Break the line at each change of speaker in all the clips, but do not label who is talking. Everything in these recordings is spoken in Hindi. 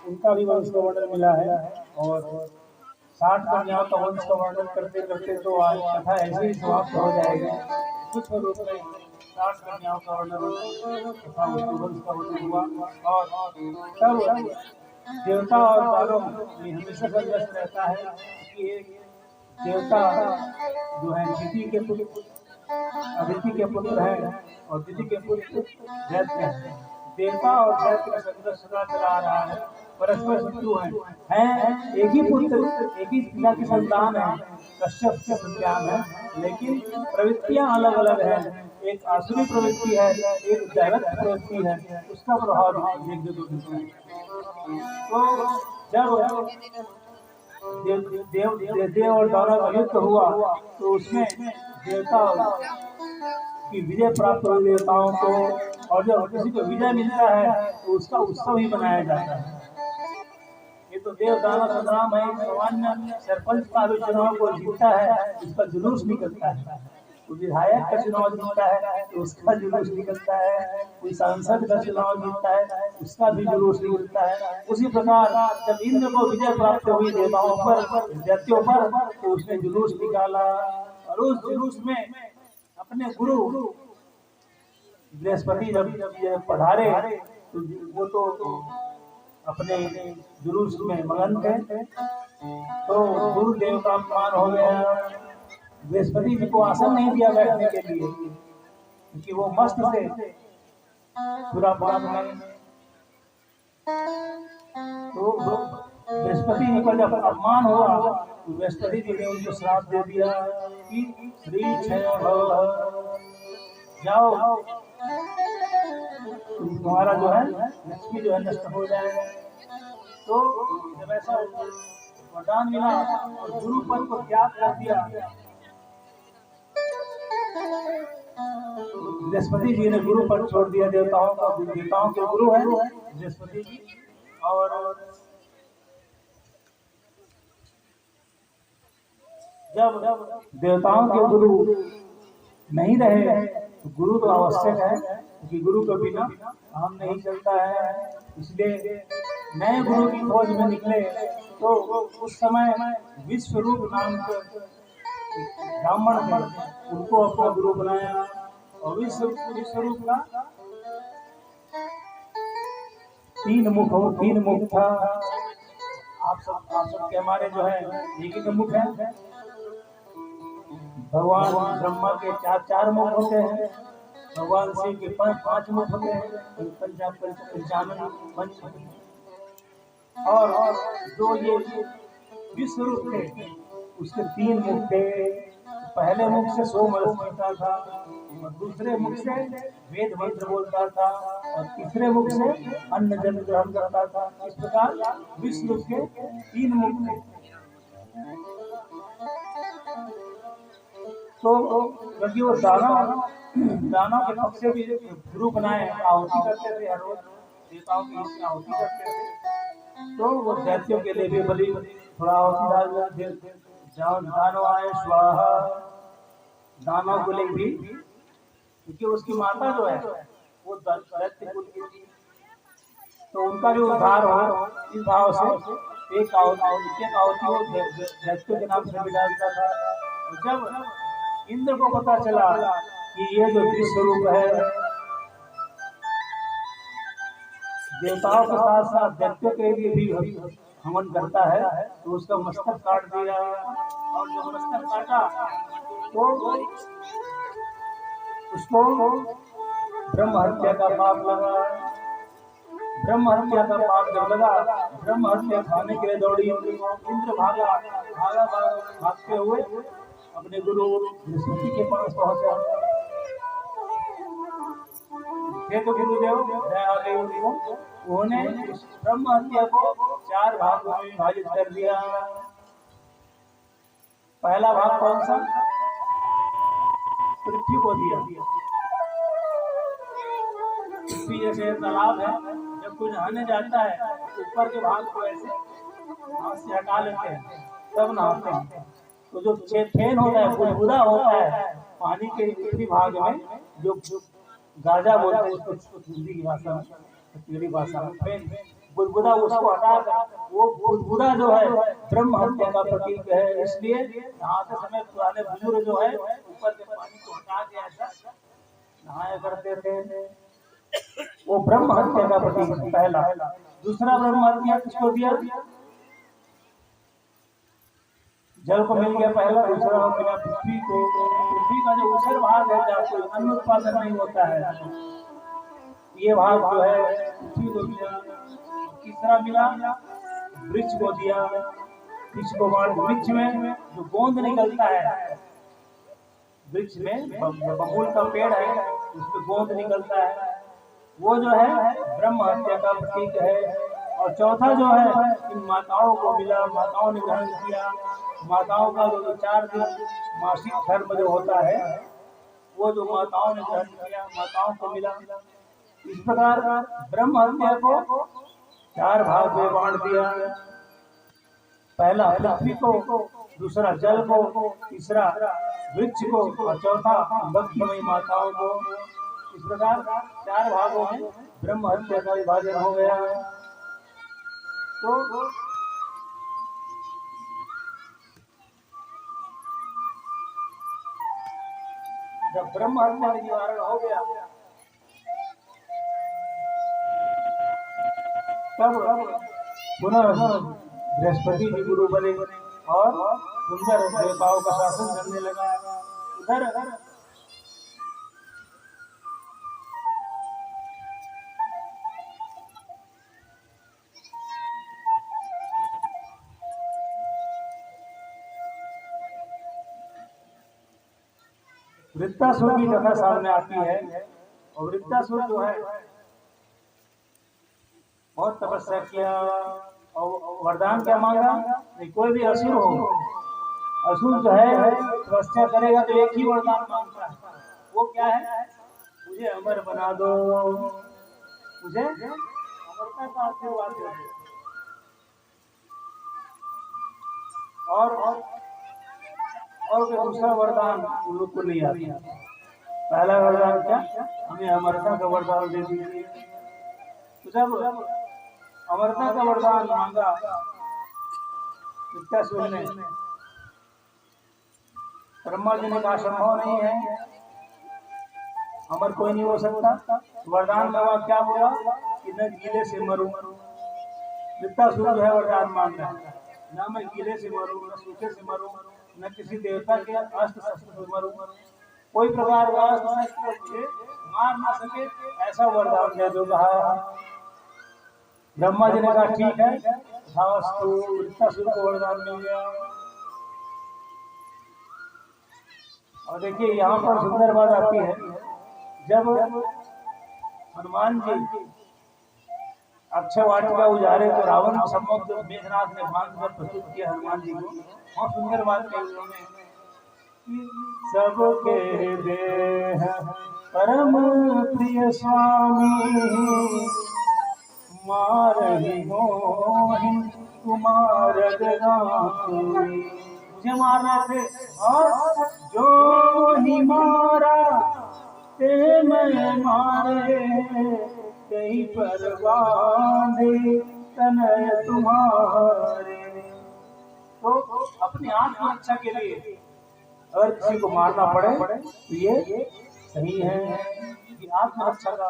उनका भी वंश का वर्णन मिला है। और 60 कन्याओं का वंश का वर्णन करते करते तो आज कथा ऐसे ही समाप्त हो जाएगी। सूक्ष्म रूप में 60 कन्याओं का वर्णन तथा उसके वंश का वर्णन हुआ। और तब देवता और दानव में हमेशा संघर्ष रहता है कि एक देवता जो है अदिति के पुत्र है और दिति के पुत्र दैत्य है। देवता और दैत्य का संघर्ष सदा चला आ रहा है, परस्पर शत्रु हैं। एक ही पुत्र एक ही पिता की संतान है, कश्यप के संतान है, लेकिन प्रवृत्तियां अलग अलग हैं। एक आसुरी प्रवृत्ति है, एक दैवत प्रवृत्ति है, उसका प्रभाव एक दूसरे पर है। तो जब देव और दानव का युद्ध हुआ तो उसमें देवता की विजय प्राप्त हुई देवताओं को, और जब किसी को विजय मिलता है तो उसका उत्सव ही मनाया जाता है। ये तो देव दानव संग्राम है। सामान्य सरपंच का भी चुनाव को जीतता है, उसका जुलूस निकलता है। कोई विधायक का चुनाव जीतता है तो उसका जुलूस निकलता है। कोई सांसद का चुनाव जीतता है उसका भी जुलूस निकलता है। उसी प्रकार जब इंद्र को विजय प्राप्त हुई देवताओं पर, दैत्यों पर, तो उसने जुलूस निकाला और उस जुलूस में अपने गुरु बृहस्पति जब पधारे तो वो तो अपने जुलूस में मगन थे। तो गुरुदेव का अपमान हो गया। बृहस्पति जी को आसन नहीं दिया बैठने के लिए क्योंकि वो मस्त थे पूरा पान में। तो बृहस्पति जी का जब अपमान हुआ तो बृहस्पति जी ने उनको श्राप दे दिया कि श्री क्षय भव, जाओ तुम्हारा जो है लक्ष्मी जो है नष्ट हो जाएगा। तो जब ऐसा वरदान मिला और गुरु पद को त्याग कर दिया, बृहस्पति जी ने गुरु पद छोड़ दिया। देवताओं के गुरु है बृहस्पति जी। और जब देवताओं के गुरु नहीं रहे तो गुरु तो आवश्यक है, क्योंकि गुरु के बिना काम नहीं चलता है। इसलिए नए गुरु की खोज में निकले तो उस समय विश्वरूप नाम के ब्राह्मण थे, उनको अपना गुरु बनाया। और विश्वरूप का 3 मुख था। आप सब के हमारे जो है एक ही मुख है। भगवान ब्रह्मा के 4 मुख होते हैं, भगवान शिव के 5 मुख होते हैं, पंचानन। और जो ये विश्वरूप थे उसके 3 मुख थे। पहले मुख से सोम रस पीता था, और दूसरे मुख से वेद मंत्र बोलता था, और तीसरे मुख से अन्न जल ग्रहण करता था। इस प्रकार विष्णु के 3 मुख थे। तो क्योंकि वो दानव के पक्ष से भी गुरु बनाए, आहुति करते थे, हर रोज देवताओं की आहुति करते थे। तो वो दैत्यों के लिए भी बलि थोड़ा आहुति डाल देते। दानव आए स्वाहा, दानव को ले भी, क्योंकि उसकी माता जो है वो दैत्य कुल की थी, तो उनका भी उद्धार हो इस भाव से एक आहुति वो दैत्यों के नाम से भी डालता था। और जब इंद्र को पता चला कि ये जो विश्वरूप है देवताओं के साथ साथ दैत्यों के लिए भी हवन करता है, तो उसका मस्तक काट दिया। और जब मस्तक काटा तो उसको ब्रह्म हत्या का पाप लगा। ब्रह्म हत्या का पाप जब लगा, ब्रह्म हत्या खाने के लिए दौड़ी इंद्र भागते हुए अपने गुरु बृहस्पति के पास पहुंचा। तो गुरुदेव दया गई उनको, उन्होंने ब्रह्म हत्या को 4 भागों में विभाजित कर दिया। पहला भाग कौन सा? पृथ्वी को दिया। पृथ्वी जैसे तालाब है, जब कोई नहाने जाता है ऊपर के भाग को ऐसे हाथ से हटा लेते हैं तब नहाते हैं। तो जो फेन होता है, बुलबुला होता है पानी के ऊपरी भाग में, जो गाजा बोलते हैं उसको हिंदी की भाषा में, मेरी भाषा में फेन, बुदबुदा उसको हटाकर वो बुदबुदा जो है ब्रह्म हत्या का प्रतीक है। इसलिए नहाते समय पुराने बुजुर्ग जो है ऊपर के पानी को हटा के ऐसा नहाया करते थे। वो ब्रह्म हत्या का प्रतीक है पहला। दूसरा ब्रह्म हत्या किसको दिया? जल को मिल गया पहला। दूसरा हो गया पृथ्वी को। पृथ्वी का जो ऊसर भाग है जहाँ कोई अन्न उत्पादन नहीं होता है, ये भाग जो है पृथ्वी को दिया। तीसरा मिला वृक्ष को दिया। वृक्ष को बांट, वृक्ष में जो गोंद निकलता है, वृक्ष में बबूल का पेड़ है उसमें गोंद निकलता है, वो जो है ब्रह्म हत्या का प्रतीक है। और चौथा जो है इन माताओं को मिला, माताओं ने ग्रहण किया। माताओं का जो 4 दिन मासिक धर्म जो होता है वो जो माताओं ने ग्रहण किया, माताओं को मिला। इस प्रकार ब्रह्म हत्या को 4 भाग में बांट दिया। पहला पृथ्वी को, दूसरा जल को, तीसरा वृक्ष को और चौथा भक्तिमयी माताओं को। इस प्रकार 4 भागों में ब्रह्म हत्या का विभाजन हो गया। तो जब ब्रह्म हत्या का निवारण हो गया तब पुनः बृहस्पति जी गुरु बने और सुंदर देवताओं का शासन करने लगा। उधर वृत्तासुर की कथा सामने आती है। और वृत्तासुर जो है बहुत तपस्या किया और वरदान क्या मांगा? नहीं, कोई भी असुर हो, असुर जो है तपस्या करेगा तो एक ही वरदान मांगता है। वो क्या है? मुझे अमर बना दो, मुझे अमरता का आशीर्वाद दे दो। और दूसरा वरदान उन लोग को नहीं आता। पहला वरदान क्या? हमें अमरता का वरदान दे दीजिए। तो जब अमरता का वरदान मांगा वृत्तासुर ने, ब्रह्मा जी ने कहा संभव नहीं है, अमर कोई नहीं हो सकता। वरदान मांगा, क्या बोला कि न गीले से मरूं। वृत्तासुर जो है वरदान मांग रहा है, न मैं गीले से मरूं, न सूखे से मरूं, न किसी देवता के अस्त्र शस्त्र से मरूं, कोई प्रकार का अस्त्र शस्त्र मार ना सके, ऐसा वरदान दे दो। कहा ब्रह्मा जी ने कहा ठीक है, वृत्तासुर को वरदान मिल गया। और देखिए यहाँ पर सुंदर बात आती है, जब हनुमान जी अक्षय वाटिका उजारे तो रावण को सम्मुख मेघनाथ ने बांध कर प्रस्तुत किया हनुमान जी को। बहुत सुंदर बात कही उन्होंने, सबके देह परम प्रिय स्वामी, मारहि मोहि कुमार गगामी। मुझे मारना थे और जो ही मारा ते मैं मारे, कहीं पर बांधे तनय तुम्हारे। तो अपनी आत्मरक्षा के लिए अगर किसी को मारना पड़े तो ये सही है कि आत्मरक्षा का,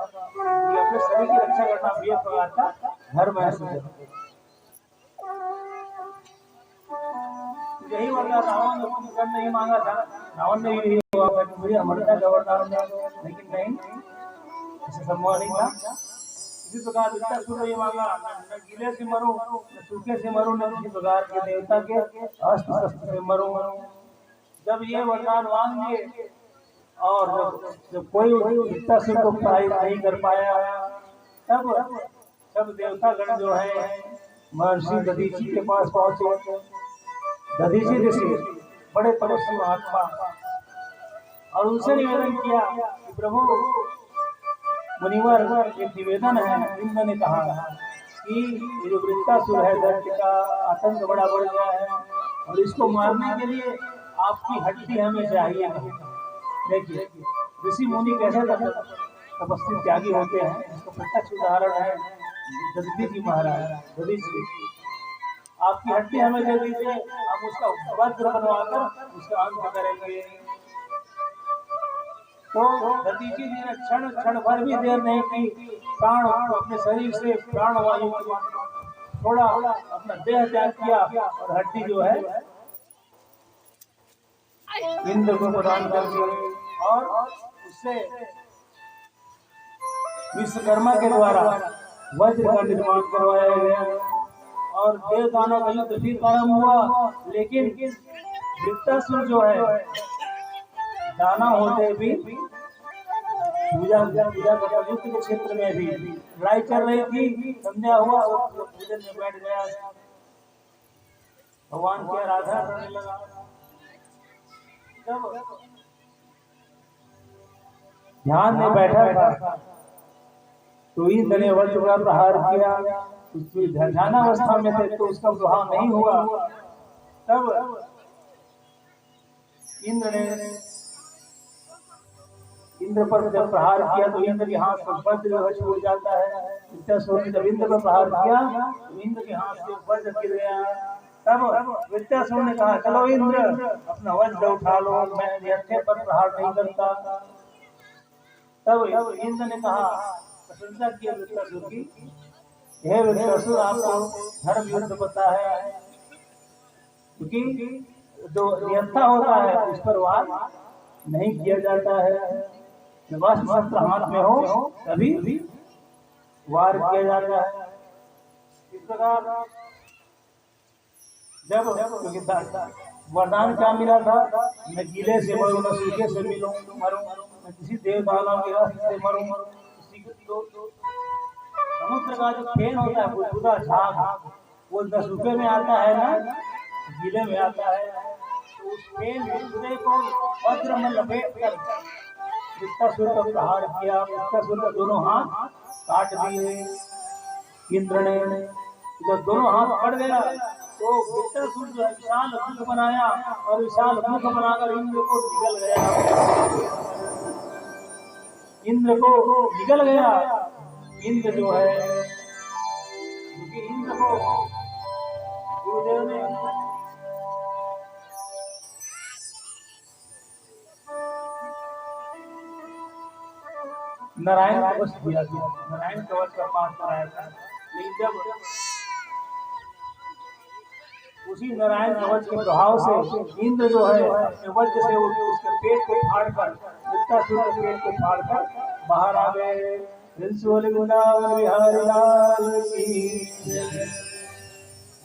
ये अपने शरीर की रक्षा करना भी एक प्रकार का धर्म है। यही वरदान रावण ने कुंभकर्ण नहीं मांगा था। रावण ने यही हुआ कि मुझे अमरता का वरदान दे, लेकिन नहीं, इसे संभव नहीं था। इसी प्रकार वृत्तासुर ने ये मांगा, न गीले से मरूं, न सूखे से मरूं, न किसी प्रकार के देवता के अस्त्र शस्त्र से मरूं। जब ये वरदान मांग लिए और जब कोई वृत्तासुर को पराजित नहीं कर पाया, तब सब देवतागण जो है महर्षि दधीचि के पास पहुंचे। दधीचि ऋषि बड़े तपस्वी महात्मा, और उनसे निवेदन किया कि प्रभु मुनिवर, एक निवेदन है। इंद्र ने कहा कि ये जो वृत्तासुर है दैत्य का आतंक बड़ा बढ़ गया है और इसको मारने के लिए आपकी हड्डी हमें चाहिए। देखिए ऋषि मुनि कैसे तपस्वी त्यागी होते हैं, इसका प्रत्यक्ष उदाहरण है। जगदीश जी महाराज, आपकी हड्डी हमें दे दीजिए, हम उसका वज्र बनवाकर उसका अंत करेंगे। तो दधीचि जी ने क्षण क्षण भर भी देर नहीं की, प्राण अपने शरीर से प्राणवायु थोड़ा अपना देह त्याग किया और हड्डी जो है इंद्र को प्रदान कर दी। और उससे विश्वकर्मा के द्वारा वज्र का निर्माण करवाया गया और देवतानों का युद्ध फिर प्रारंभ हुआ। लेकिन वृत्तासुर जो है दाना होते भी पूजा करता, युद्ध के क्षेत्र में भी लड़ाई चल रही थी, संध्या हुआ और पूजन में बैठ गया, भगवान की आराधना करने लगा। जब ध्यान में बैठा था तो इंद्र ने वज्र का प्रहार किया, उसकी ध्यानावस्था में थे तो उसका प्रभाव नहीं हुआ। तब इंद्र पर जब प्रहार किया तो इंद्र के हाथ से वज्र छूट जाता है। जब इंद्र पर प्रहार किया तो इंद्र के हाथ से वज्र गिर गया। तब विद्यासुर ने कहा, चलो इंद्र अपना वज्र उठा लो, मैं हत्थे पर प्रहार नहीं करता। तब इंद्र ने कहा, प्रशंसा की विद्यासुर की, हे विद्यासुर आपको धर्म युद्ध पता है, क्योंकि जो नियंता होता है उस पर वार नहीं किया जाता है, जब शस्त्र हाथ में हो तभी वार किया जाता है। इस प्रकार जब वरदान क्या मिला था, मैं गीले से मरूं न सूखे से मरूं, मैं किसी देवदानव के अस्त्र से मरूं। समुद्र का जो फेन होता है बुदबुदा झाग, वो न सूखे में आता है ना गीले में आता है। तो उस फेन बुदबुदे को वज्र में लपेट कर वृत्तासुर पर प्रहार किया। वृत्तासुर का दोनों हाथ काट दिए इंद्र ने। जब दोनों हाथ कट गया तो वृत्तासुर जो है विशाल मुख बनाया और विशाल मुख बनाकर इंद्र को निगल गया। इंद्र को निगल गया। इंद्र जो है, क्योंकि इंद्र को गुरुदेव ने नारायण कवच दिया था, नारायण कवच का पाठ कराया था। लेकिन जब उसी नारायण कवच के प्रभाव से इंद्र जो है अपने वज्र से उसके पेट को फाड़कर, वृत्तासुर के पेट को फाड़कर बाहर आ गए।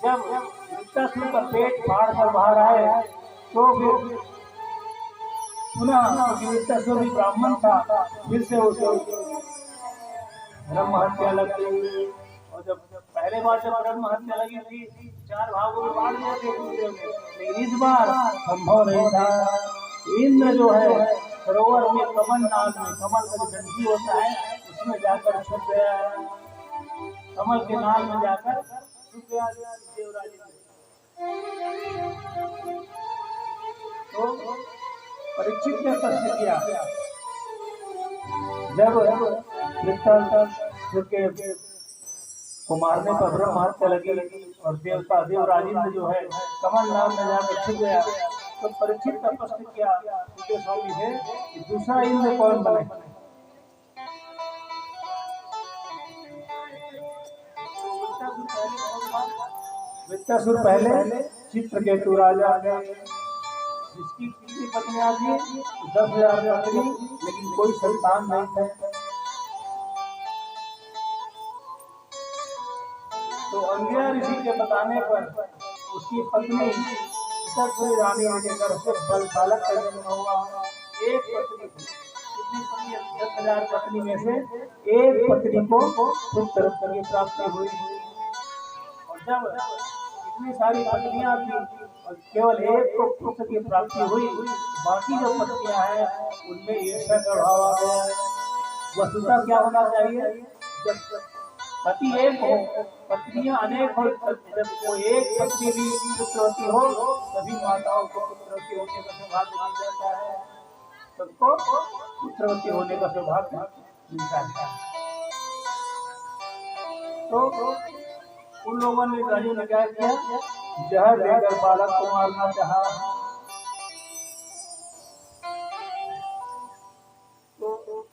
जब वृत्तासुर का पेट फाड़कर बाहर आए तो फिर पुनः वृत्तासुर भी ब्राह्मण था, फिर से उसे ब्रह्म हत्या लग गई। और जब पहले बार जब ब्रह्म हत्या लगी थी 4 भागों में बांट दिया थे गुरुदेव ने, लेकिन इस बार संभव नहीं था। इंद्र जो है सरोवर में कमल नाग में, कमल का जो डंडी होता है उसमें जाकर छुप गया, कमल के नाल में जाकर छुप गया देवराज। तो परीक्षित ने प्रश्न किया, जब वृत्तासुर के को मारने पर ब्रह्म हत्या लगी और देवता देवराजेंद्र जो है कमल नाम में जाकर छुप गया, तो परीक्षित का प्रश्न किया स्वामी से कि दूसरा इंद्र कौन बने। वृत्तासुर पहले चित्रकेतु राजा गए, जिसकी कितनी पत्नियां थी 10,000 पत्नी, लेकिन कोई संतान नहीं था। तो अंगिरा ऋषि के बताने पर उसकी पत्नी रानी के घर से बालक का जन्म हुआ। एक पत्नी, कितनी पत्नी, 10,000 पत्नी में से एक पत्नी को पुत्र की प्राप्ति हुई। और जब इतनी सारी पत्नियां थी और केवल एक को पुत्र की प्राप्ति हुई, बाकी जो पत्नियां हैं उनमें ईर्ष्या का भाव आ गया। वस्तुतः क्या होना चाहिए, जब पति एक हो पत्नियां अनेक हो, जब कोई एक पत्नी भी पुत्रवती हो सभी माताओं को पुत्रवती होने का सौभाग्य मिल जाता है, सबको पुत्रवती होने का सौभाग्य मिलता है। तो उन लोगों ने राजू ने क्या किया, जहर देकर बालक को मारना चाहा। तो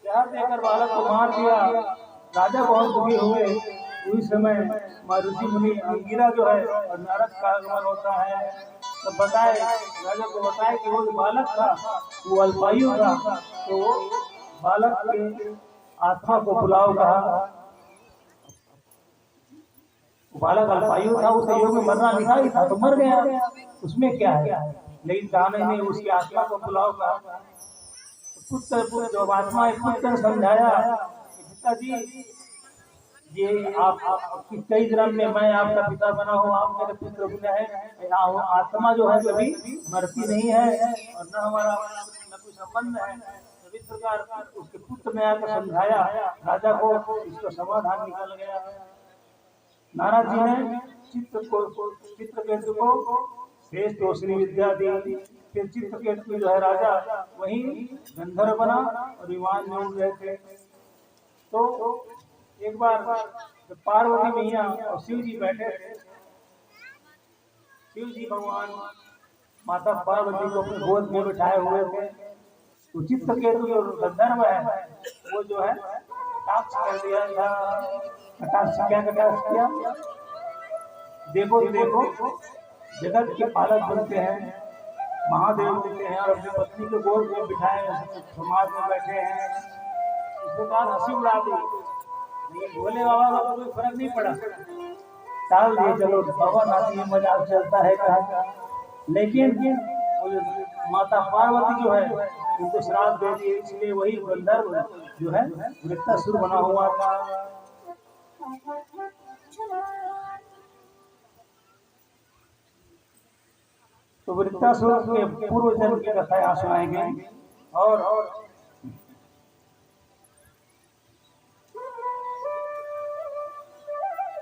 जहर देकर बालक को मार दिया। राजा बहुत दुखी हुए। उस समय ऋषि मुनि अंगिरा जो है और नारद का आगमन होता है, तो बताए, राजा को बताए कि वो जो बालक था वो अल्पायु था। तो बालक के आत्मा को बुलाओ कहा। बालक अल्पायु था, उसे योग में मरना लिखा ही था, तो मर गया, उसमें क्या है। लेकिन कहानी ने उसकी आत्मा को बुलाओ कहा। पुत्र जब आत्मा पुत्र समझाया, पिताजी ये आप कई जन्म में मैं आपका पिता बना हूँ, आप मेरे पुत्र बने हैं। आत्मा जो है कभी मरती नहीं है और न हमारा न कोई संबंध है। इस प्रकार उसके पुत्र ने आकर समझाया राजा को, इसका समाधान निकल गया। नारद जी ने चित्रकेतु को श्रेष्ठ रोशनी विद्या दी। फिर चित्रकेतु जो है राजा वही गंधर्व बना और विमान में उड़ रहे थे। तो एक बार जब पार्वती मैया और शिव जी बैठे थे, शिव जी भगवान माता पार्वती को अपनी गोद में बिठाए हुए थे। तो चित्रकेतु जो गंधर्व है वो जो है कटाक्ष कर दिया था। कटाक्ष क्या कटाक्ष किया, देखो देखो जगत के पालक बनते हैं, महादेव बनते हैं और अपनी पत्नी को गोद में बिठाए समाज में बैठे हैं। इस प्रकार हंसी उड़ा दी। भोले बाबा को कोई फर्क नहीं पड़ा, टाल दिए, चलो बाबा नाती मजाक चलता है कहा। लेकिन माता पार्वती जो है उनको श्राप दे दिए, इसलिए वही गंधर्व जो है वृत्तासुर बना हुआ था। तो वृत्तासुर के पूर्व जन्म की कथा यहाँ सुनाई गई। और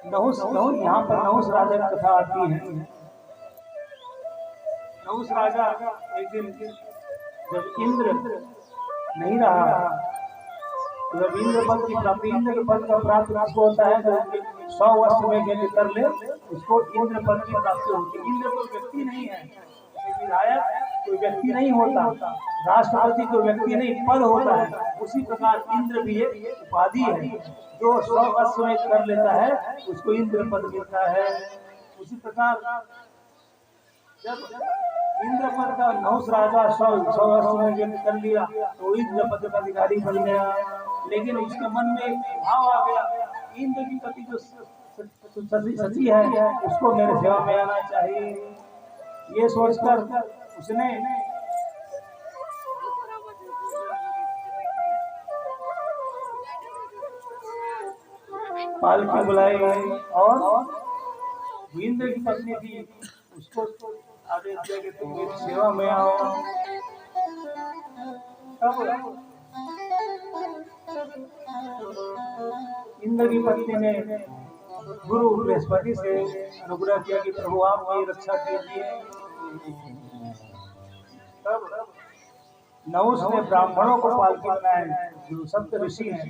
नहुस यहाँ पर नहुस राजा की कथा आती है। नहुस राजा एक दिन जब इंद्र नहीं रहा, जब इंद्र पद की प्राप्ति, इंद्र के पद का प्राप्त किसको होता है, जो 100 वर्ष में यज्ञ कर ले उसको इंद्र पद की प्राप्ति होती है। इंद्र कोई व्यक्ति नहीं है, विधायक कोई व्यक्ति नहीं होता, राष्ट्रपति कोई व्यक्ति नहीं, पद होता है। उसी प्रकार इंद्र भी एक उपाधि है, जो 100 वर्ष में कर लेता है उसको इंद्र पद मिलता है। उसी प्रकार जब इंद्र पद का नहुस राजा 100 वर्ष में यज्ञ कर लिया तो इंद्र पद का अधिकारी बन गया। लेकिन उसके मन में एक भाव आ गया, इंद्र की पति जो सती है उसको मेरे सेवा में आना चाहिए। ये सोचकर उसने पालकी बुलाई और इंद्र की पत्नी थी उसको आदेश दिया कि तुम मेरी सेवा में आओ। तब इंद्र की पत्नी ने गुरु बृहस्पति से अनुग्रह किया कि प्रभु आप मेरी रक्षा कीजिए। तब नहुस ने ब्राह्मणों को पालकी बनाए, जो सप्त ऋषि हैं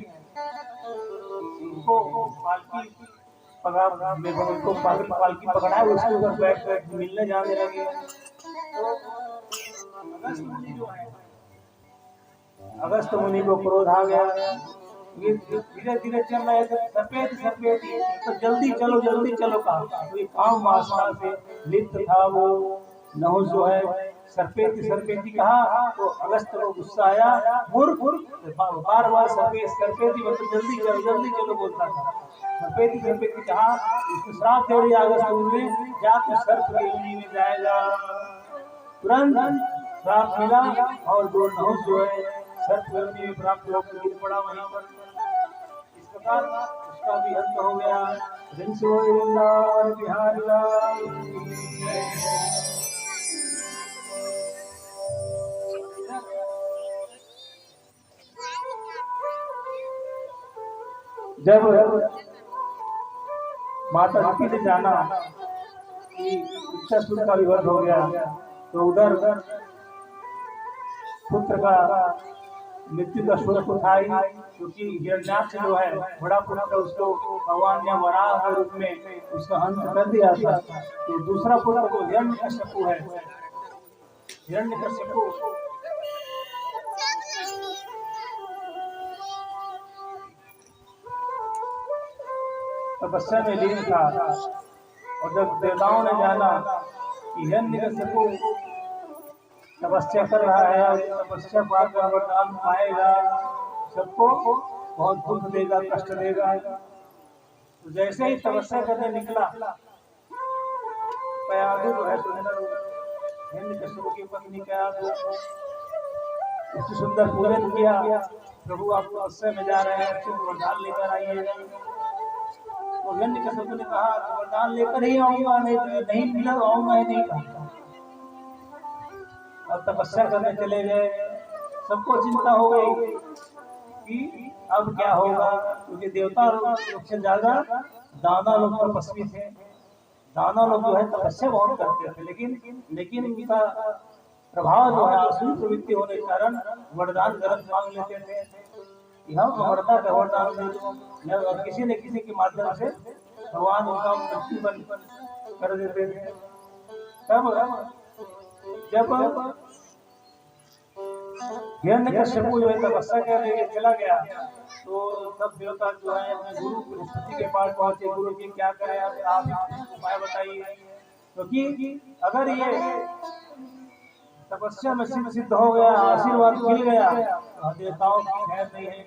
उनको पालकी पकड़ाए, उसके ऊपर बैठ बैठ मिलने जाने लगे। तो अगस्त मुनि को क्रोध आ गया, ये धीरे धीरे चल रहे थे, सफेद तो जल्दी चलो कहा। तो ये काम वासना से लिप्त था वो नहुस जो है, सरपेती कहा तो अगस्त को गुस्सा आया, बार बार सरपेती मतलब जल्दी चलो बोलता था। सरपेती कहा, उसको श्राप दे दिया अगस्त ने, जाकर सर्प की योनि में जाएगा। तुरंत श्राप मिला और जो नहुस जो है सर्प की योनि में प्राप्त होकर गिर पड़ा वहीं पर। इस प्रकार उसका भी अंत हो गया। बिहारी लाल जब माता सती ने जाना कि वृत्तासुर का विवध हो गया, तो उधर पुत्र का मृत्यु का स्रोत तो था ही, क्योंकि हिरण्याक्ष जो है बड़ा पुत्र, उसको भगवान ने वराह के रूप में उसका अंत कर दिया था। तो दूसरा पुत्र जो हिरण्यकशिपु है, हिरण्यकशिपु तपस्या में लीन था, और जब देवताओं ने जाना कि हिरण्यकशिपु तपस्या कर रहा है और तपस्या का वरदान पाएगा, सबको बहुत दुख देगा, कष्ट देगा, तो जैसे ही तपस्या करने निकला, कयाधु जो है सुंदर हिरण्यकशिपु की पत्नी कयाधु, उसकी सुंदर पूजन किया। प्रभु आप तपस्या में जा रहे हैं, अच्छे वरदान लेकर आइए। तो हिरण्यकशिपु ने कहा वरदान लेकर ही आऊंगा, नहीं मिला तो आऊंगा ही नहीं कहा। और तपस्या करने चले गए। सबको चिंता हो गई कि अब क्या होगा, क्योंकि देवता लोग से ज्यादा दाना लोग तपस्वी थे। दाना लोग जो है तपस्या बहुत करते थे, लेकिन उनका प्रभाव जो है असुर प्रवृत्ति होने के कारण वरदान गलत मांग लेते थे। हम वरदा का वरदान दे दो, और किसी न किसी के माध्यम से भगवान उनका मृत्यु कर देते थे। तब जब हिरण्यकशिपु जो है तपस्या करने चला गया, तो सब देवता जो है अपने गुरु बृहस्पति के पास पहुंचे। गुरु जी क्या करें, आप उपाय बताइए, क्योंकि अगर ये तपस्या में सिद्ध हो गया, आशीर्वाद मिल गया, तो देवताओं की खैर नहीं है।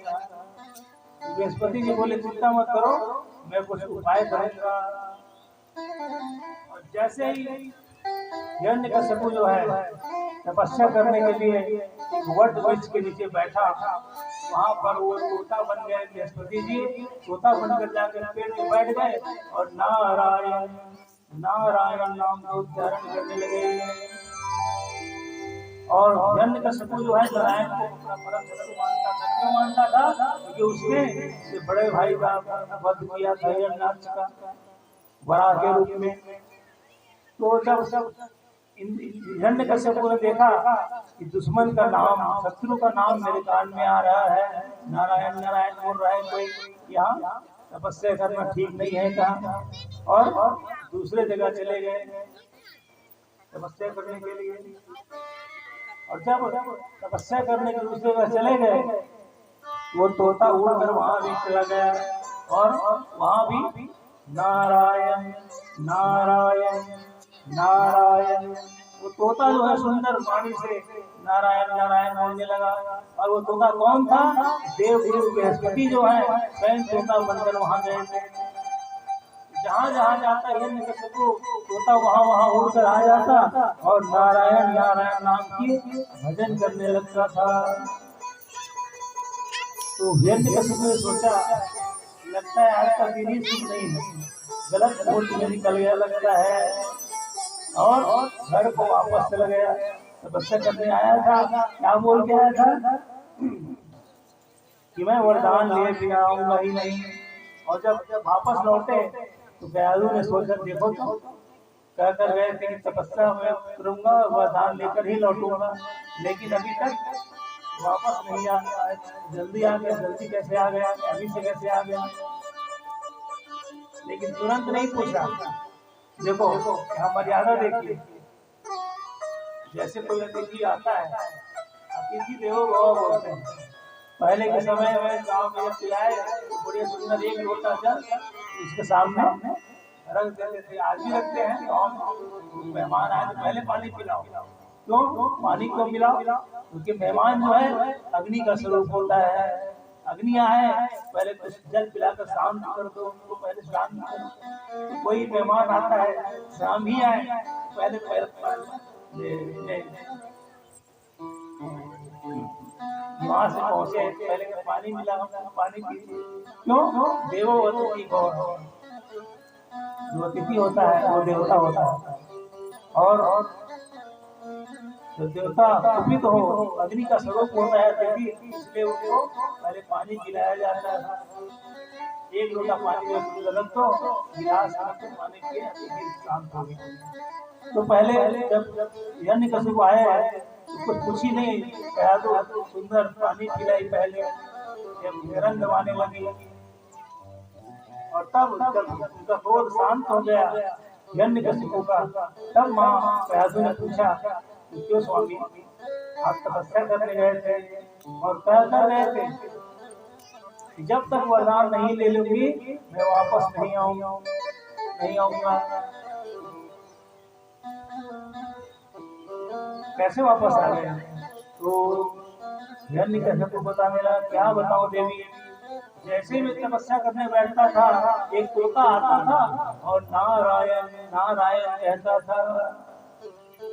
बृहस्पति जी बोले चिंता मत करो, मैं कुछ उपाय करूंगा। और जैसे ही हिरण्यकशिपु जो है तपस्या करने के लिए एक वट वृक्ष के नीचे बैठा, वहां पर वो तोता बन गए। बृहस्पति जी तोता बनकर जाकर पेड़ में बैठ गए और नारायण नारायण नाम का उच्चारण करने लगे। और हिरण्यकशिपु जो है नारायण को अपना परम शत्रु मानता था। क्यों मानता था? क्योंकि उसने बड़े भाई का वध किया था हिरण्याक्ष का वराह के रूप में। तो जब हिरण्यकशिपु ने देखा कि दुश्मन का नाम, शत्रु का नाम मेरे कान में आ रहा है, नारायण नारायण बोल रहा है कोई, यहाँ तपस्या करना ठीक नहीं है कहा, और दूसरे जगह चले गए तपस्या करने के लिए। और जब तपस्या करने के दूसरे जगह चले गए, वो तोता उड़कर वहां भी चला गया, और वहां भी नारायण नारायण नारायण, वो तोता जो है सुंदर वाणी से नारायण नारायण बोलने लगा। और वो तोता कौन था? देवगुरु बृहस्पति जो है स्वयं तोता बनकर वहां गए थे। जहाँ जहाँ जाता हिरण्यकशिपु तोता वहां वहां उड़कर आ जाता और नारायण नारायण नाम की भजन करने लगता था। तो हिरण्यकशिपु ने सोचा लगता है आज का दिन ही शुभ नहीं है, गलत मुहूर्त में निकल गया लगता है, और घर को वापस चला गया। तपस्या करने आया था, क्या बोल के आया था कि मैं वरदान ले भी आऊंगा ही नहीं। और जब वापस लौटे तो कयाधु ने सोचा देखो तो कहकर गए थे कि तपस्या में करूंगा, वरदान लेकर ही लौटूंगा, लेकिन अभी तक वापस नहीं आ गया। जल्दी आ गया, जल्दी कैसे आ गया, अभी से कैसे आ गया। लेकिन तुरंत नहीं पूछा। देखो यहाँ मर्यादा देखिए, जैसे कोई अतिथि आता है, अतिथि देवो भव बोलते हैं। पहले के समय में गांव में जब आए तो बड़े सुंदर एक लोटा जल उसके सामने रख देते थे, आज भी रखते हैं। तो मेहमान आए तो पहले पानी पिलाओ, क्यों पानी क्यों पिलाओ? क्योंकि मेहमान जो है अग्नि का स्वरूप होता है। अग्नि आए पहले कुछ जल पिलाकर शांत कर दो उनको, पहले शांत करो। कोई मेहमान आता है, शाम ही आए, पहले वहां से पहुंचे पहले पानी मिला, पानी पी। क्यों? देवो अतिथि भव, जो अतिथि होता है वो देवता होता है, और तो देवता कुपित हो, अग्नि का स्वरूप होता है अतिथि, इसलिए उनको पहले पानी पिलाया जाता है। एक लोटा पानी में रख दो, गिलास में पानी पिए, शांत हो गया। तो पहले जब हिरण्यकशिपु आए उसको कुछ ही नहीं कहा तो सुंदर पानी पिलाई पहले, जब हिरन दबाने लगी और तब जब उनका क्रोध शांत हो गया हिरण्यकशिपु का, तब माँ कयाधु ने पूछा कि क्यों स्वामी आप तपस्या करने गए थे और क्या कर रहे थे कि जब तक वरदान नहीं ले लूंगी मैं वापस नहीं आऊंगा। कैसे वापस आ गए? तो हिरण्यकशिपु बताने लगा, क्या बताओ देवी, जैसे मैं तपस्या करने बैठता था एक तोता आता था और नारायण नारायण कहता था।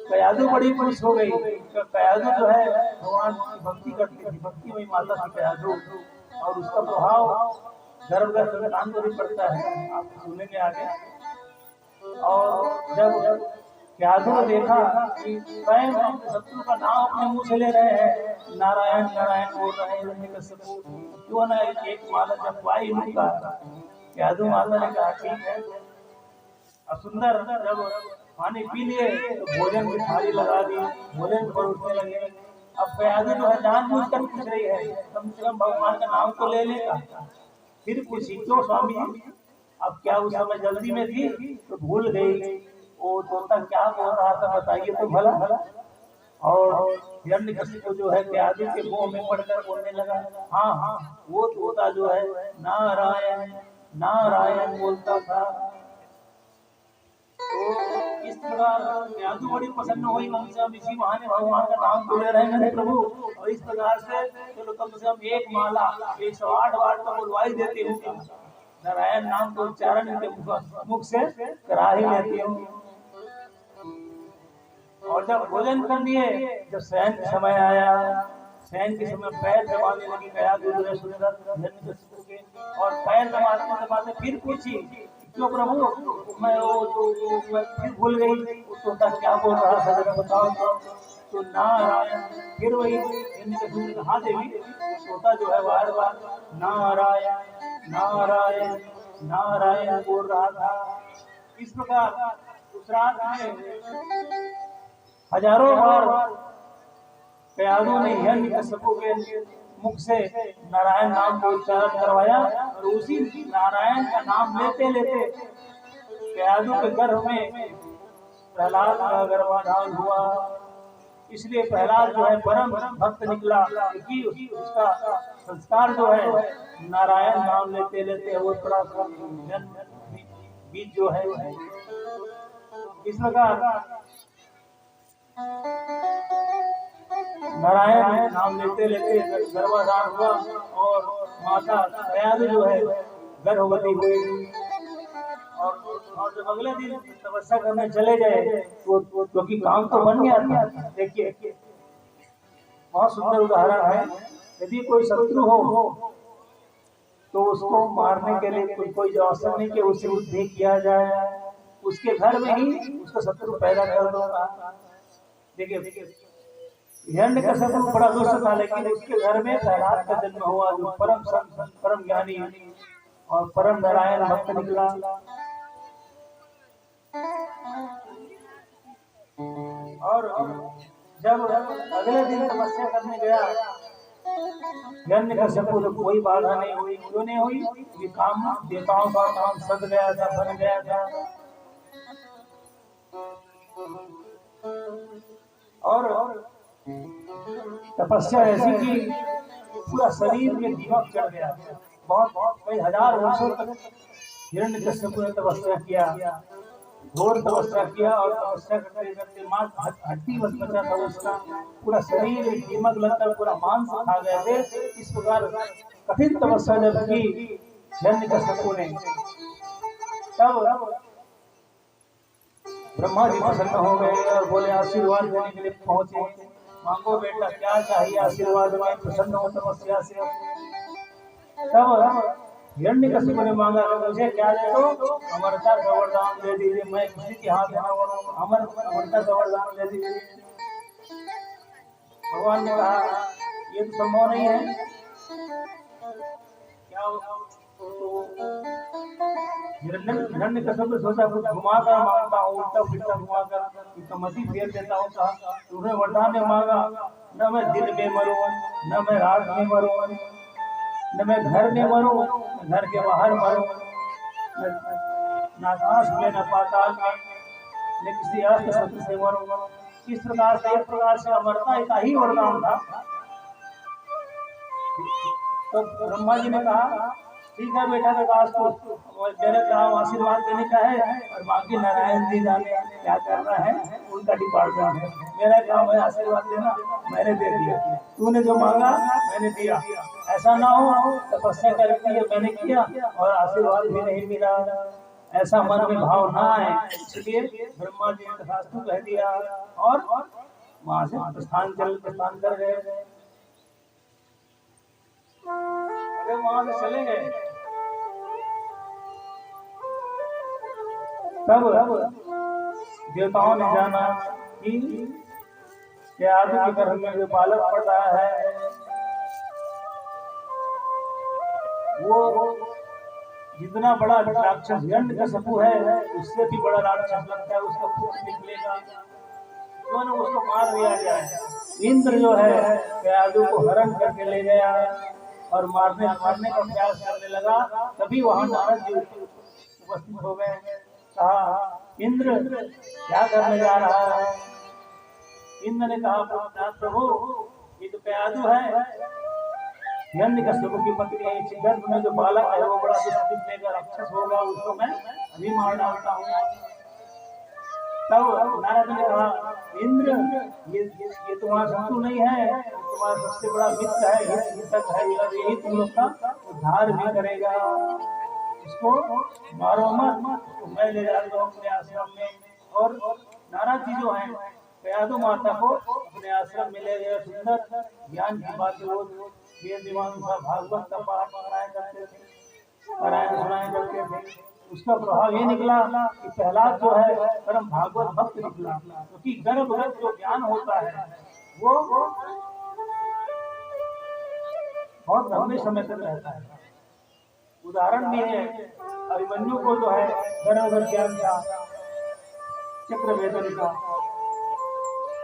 कयाधु बड़ी खुश हो गई। कयाधु जो है भगवान की भक्ति करती थी, भक्ति में माता थी कयाधु, और उसका प्रभाव गर्भगत संतान को भी पड़ता है, आप सुनेंगे आगे। और जब कयाधु ने देखा कि स्वयं शत्रु का नाम अपने मुंह से ले रहे हैं, नारायण नारायण बोल रहे हैं, क्यों ना एक माला जब वाई होगा। कयाधु माता ने कहा ठीक है। अब सुंदर जब पानी पी लिए तो भोजन की थाली लगा दी, भोजन परोसने लगे। अब कयाधु जो है जानबूझकर पूछ रही है, कम से कम भगवान का नाम तो ले लेगा। फिर पूछी क्यों स्वामी, अब क्या उस समय जल्दी में थी तो भूल गई, वो तोता क्या बोल रहा था बताइए तो भला। और हिरण्यकशिपु जो है कयाधु के मुंह में पड़कर बोलने लगा, हाँ वो तोता जो है नारायण नारायण बोलता था। तो इस प्रकार कयाधु बड़ी प्रसन्न हुई, कम से कम इसी बहाने भगवान का नाम तो ले रहे हैं प्रभु। और इस प्रकार से चलो कम से कम एक माला 108 बार तो बोलवाई देती हूँ, नारायण नाम को उच्चारण इनके मुख से करा ही लेती हूँ। और जब भोजन कर लिए, जब शयन का समय आया, शयन के समय पैर दबाने लगी कयाधु सुंदर हिरण्यकशिपु के, और पैर दबाते दबाते फिर पूछी क्यों प्रभु, मैं फिर भूल गई, तोता क्या बोल रहा था जरा बताओ। तो नारायण, फिर वही हिरण्यकशिपु ने कहा देवी, तोता जो है बार बार नारायण नारायण नारायण बोल रहा था। इस प्रकार उस रात में हजारों बार कयाधु ने हिरण्यकशिपु के मुख से नारायण नाम को उच्चारण करवाया, और उसी नारायण का नाम लेते लेते कयाधु के गर्भ में प्रहलाद का गर्भाधान हुआ। इसलिए प्रहलाद जो है परम भक्त निकला, क्योंकि उसका संस्कार जो है नारायण नाम लेते लेते वो थोड़ा बीज जो है। इस प्रकार नारायण नाम लेते लेते गर्भाधान हुआ, और माता कयाधु जो है गर्भवती हुई। और जब अगले दिन तपस्या करने चले गए तो क्योंकि काम तो बन गया था। देखिए बहुत सुंदर उदाहरण है, यदि कोई शत्रु हो तो उसको मारने के लिए कोई अवसर नहीं कि उसे युद्ध किया जाए, उसके घर में ही उसका शत्रु पैदा कर दूंगा। देखिए हिरण्यकशिपु बड़ा दुष्ट था, लेकिन उसके घर में प्रहलाद का जन्म हुआ, जो परम संत परम ज्ञानी और परम नारायण भक्त निकला। और जब अगले दिन तपस्या करने गया हिरण्यकशिपु तो कोई बाधा नहीं हुई। क्यों नहीं हुई? ये काम देवताओं का काम सद गया था, बन गया था। और तपस्या ऐसी की पूरा शरीर में दीमक चढ़ गया। बहुत कई हजार वर्षों तक हिरण्यकशिपु ने तपस्या किया, घोर तपस्या किया, और तपस्या करते करते मात्र हड्डी बच बचा था उसका, पूरा शरीर में दीमक लगकर पूरा मांस खा गए थे। इस प्रकार कठिन तपस्या जब की हिरण्यकशिपु ने, तब ब्रह्मा जी प्रसन्न हो गए और बोले आशीर्वाद देने के लिए पहुंचे, मांगो बेटा क्या चाहिए आशीर्वाद में, प्रसन्न हो तपस्या से। तब हिरण्यकशिपु ने मांगा मुझे क्या दे दो, अमरता का वरदान दे दीजिए, मैं किसी के हाथ में अमरता का वरदान दे दीजिए। भगवान ने कहा ये तो संभव नहीं है, क्या हिरण्यकश्यप ने सोचा कुछ घुमा कर मांगता हूँ, उल्टा फिरता घुमा कर कमती फेर देता हूँ। कहा तुम्हें वरदान ने मांगा, न मैं दिन में मरूं, न मैं रात में मरूं, न मैं घर में मरूं, न घर के बाहर मरूं, न आकाश में, न पाताल में, न किसी अस्त्र शस्त्र से मरूं। इस प्रकार से एक प्रकार से अमरता का ही वरदान था। तो ब्रह्मा जी ने कहा ठीक है बेटा, विकास को मेरा काम आशीर्वाद देने का है और बाकी नारायण जी जाने क्या करना है, उनका डिपार्टमेंट है। मेरा काम है आशीर्वाद देना, मैंने दे दिया। तूने जो मांगा मैंने दिया। ऐसा ना हो तपस्या करके मैंने किया और आशीर्वाद भी नहीं मिला, ऐसा मन में भाव ना आए। इसलिए ब्रह्मा जी ने तथास्तु कह दिया और वहां से प्रस्थान कर गए। अरे वहां से चले गए, तब देवताओं ने जाना कि आदि के गर्भ में जो बालक पड़ रहा है वो जितना बड़ा राक्षस हिरण्यकश्यप है उससे भी बड़ा राक्षस लगता है, उसका पुत्र निकलेगा। तो ना उसको मार दिया जाए। इंद्र जो है कयादु को हरण करके ले गया और मारने का प्रयास करने लगा। तभी वहां नारद जी उपस्थित हो गए। कहा इंद्र क्या करने जा रहा है? इंद्र ने कहा प्रभु ये तो कयादु है, हिरण्यकश्यप की पत्नी है, इस गर्भ में जो बालक है वो बड़ा दुष्ट निकलेगा, राक्षस होगा, उसको मैं अभी मार डालता हूँ। तब नारद ने कहा इंद्र ये तुम्हारा शत्रु नहीं है, तुम्हारा सबसे बड़ा मित्र है, हितक है, यही तुम लोग का उद्धार भी करेगा। इसको मारो मत, तो मैं ले जाता हूँ अपने आश्रम में। और नारद जी जो है कयादु माता को अपने आश्रम में ले गए। सुंदर ज्ञान की बातें वो मीमांसा भागवत का पाठ सुनाया करते थे, पारायण सुनाया करते थे। उसका प्रभाव ये निकला कि प्रहलाद जो है परम भागवत भक्त निकला, क्योंकि गर्भगत जो ज्ञान होता है वो बहुत लंबे समय तक रहता है। उदाहरण भी है, अभिमन्यु को जो है गर्भगत ज्ञान था, चक्रवेदन का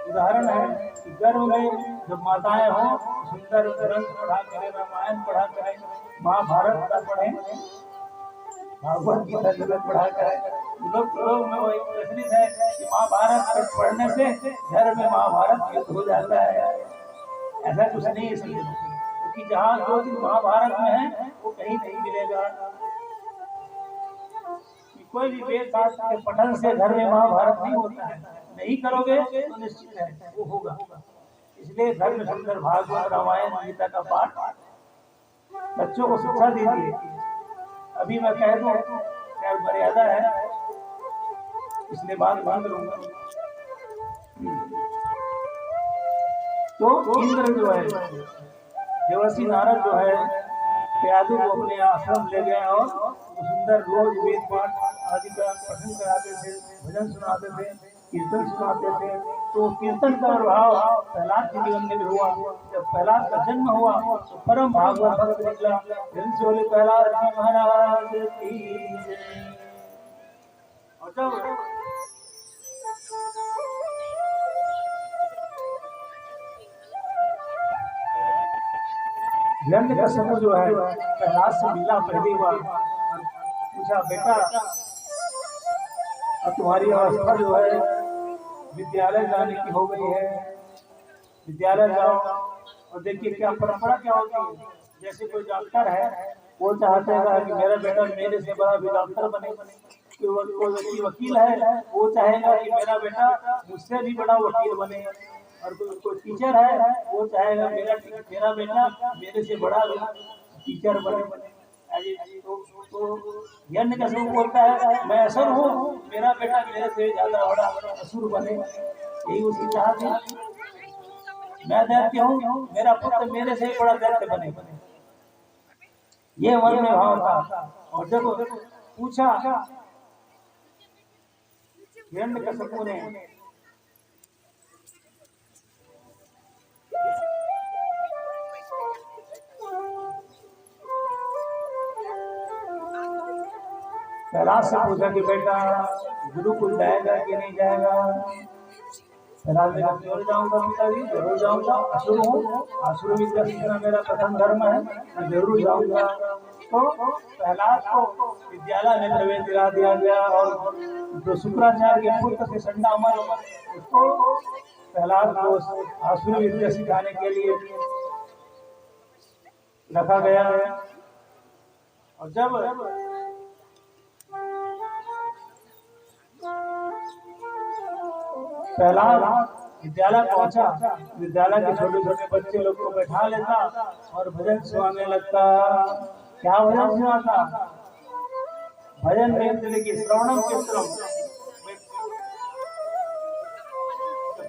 उदाहरण है कि गर्भ में जब माताएं हो सुंदर ग्रंथ पढ़ा करें, रामायण पढ़ा करें, महाभारत का पढ़ें, भागवत गीता जगत पढ़ा करें। लोग में वही प्रचलित है कि महाभारत पढ़ने से घर में महाभारत युद्ध हो जाता है। ऐसा कुछ नहीं है इसलिए, क्योंकि जहाँ जो चीज महाभारत में है वो कहीं नहीं मिलेगा। कोई भी वेद शास्त्र के पठन से घर में महाभारत नहीं होता है, नहीं करोगे तो निश्चित है वो होगा। इसलिए घर में सुंदर भागवत रामायण गीता का पाठ बच्चों को शिक्षा दीजिए। अभी मैं कह दूं क्या मर्यादा है, इसलिए बात बंद करूंगा। तो इंद्र जो है देवर्षि नारद जो है कयादु को अपने आश्रम ले गए और सुंदर रोज वेद पाठ आदि का पठन कराते थे, भजन सुनाते थे, कीर्तन सुनाते थे। तो कीर्तन का प्रभाव प्रहलाद के जीवन में भी हुआ। जब प्रहलाद का जन्म हुआ तो परम भागवत भक्त निकला। बोले प्रहलाद जी महाराज की। और जब हिरण्यकश्यप जो है प्रहलाद से मिला पहली बार, पूछा बेटा अब तुम्हारी अवस्था जो है विद्यालय जाने की हो गई है, विद्यालय जाओ। और देखिए क्या परंपरा क्या होती है, जैसे कोई डॉक्टर है वो चाहता है कि मेरा बेटा मेरे से बड़ा भी डॉक्टर बने, कोई वकील है वो चाहेगा कि मेरा बेटा मुझसे भी बड़ा वकील बने, और कोई टीचर है वो चाहेगा मेरा बेटा मेरे से बड़ा टीचर बने। तो हिरण्यकश्यप बोलता है मैं असुर हूँ, मेरा बेटा मेरे से ज्यादा बड़ा असुर बने, यही उसकी चाहत है। मैं दैत्य हूँ, मेरा पुत्र मेरे से बड़ा दैत्य बने, ये मन में भाव था। और जब पूछा हिरण्यकश्यप ने प्रहलाद से पूछा कि बेटा गुरुकुल जाएगा कि नहीं जाएगा। प्रहलाद ने कहा क्यों जाऊंगा पिताजी, जरूर जाऊंगा, असुर हूँ, असुर विद्या सीखना मेरा प्रथम धर्म है, मैं जरूर जाऊंगा। तो प्रहलाद को विद्यालय में प्रवेश दिला दिया गया और जो शुक्राचार्य के पुत्र थे संडामन, उसको प्रहलाद को असुर विद्या सिखाने के लिए रखा गया। और जब प्रहलाद विद्यालय पहुंचा, विद्यालय के छोटे छोटे बच्चे लोग को बैठा लेता और भजन सुनाने लगता। क्या भजन सुनाता? भजन में की श्रवणम कीर्तनम।